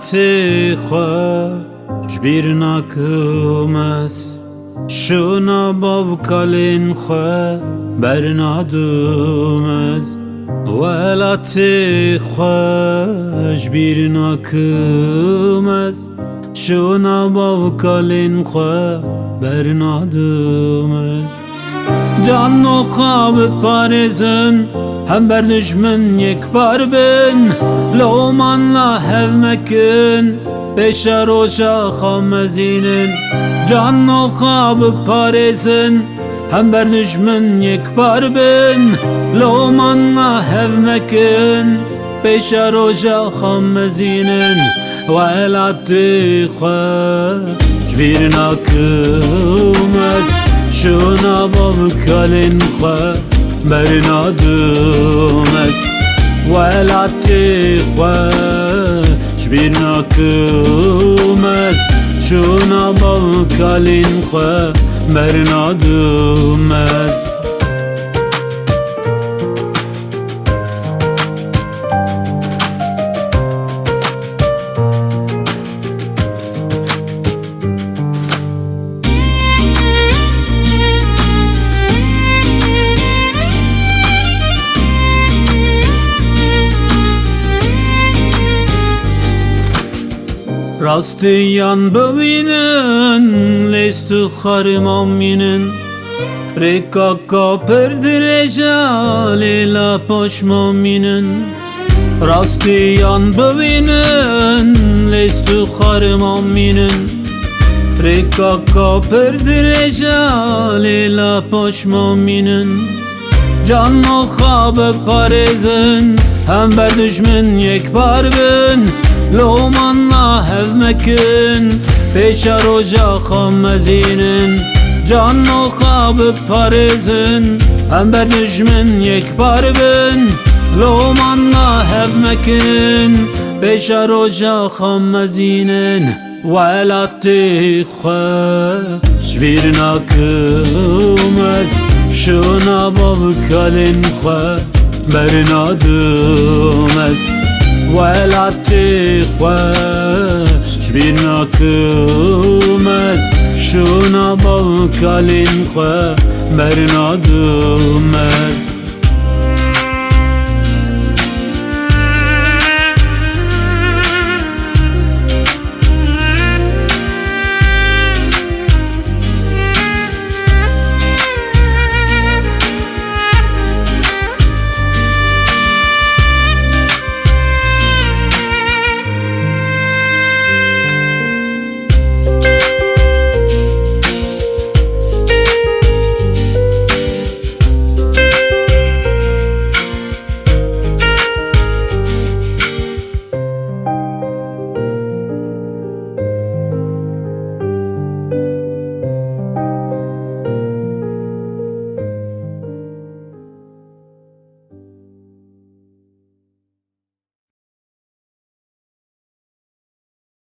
ولاتی خو جبیر نکمس شونا باv kalin خو برنادمز ولاتی خو جبیر نکمس شونا باv kalin خو برنادمز Can o خواب پارزن هم بر دشمن یک بار بن لومانلا هevmekin beşer oşa خامزینن Can o خواب پارزن هم بر دشمن یک بار بن لومانلا هevmekin beşer oşa خامزینن ولاتی خو جبیر نکمز شونا باv kalin خو برنادمز ولاتی خو جبیر نکمز شونا باv kalin خو برنادمز Rastiyan bövinen lestu harimaminen Rekaka perdireja lela poşmaminen Rastiyan bövinen lestu harimaminen Rekaka perdireja lela poşmaminen Can o خواب پارزن هم بر دشمن یک بار بن لومانلا هevmekin beşer oca خامزینن Can o خواب پارزن هم بر دشمن یک بار بن لومانلا هevmekin beşer oca خامزینن ولاتی خو جبیر نکمز شونا باv kalin خو برنادمز ولاتی خو جبیر نکمز شونا باv kalin خو برنادمز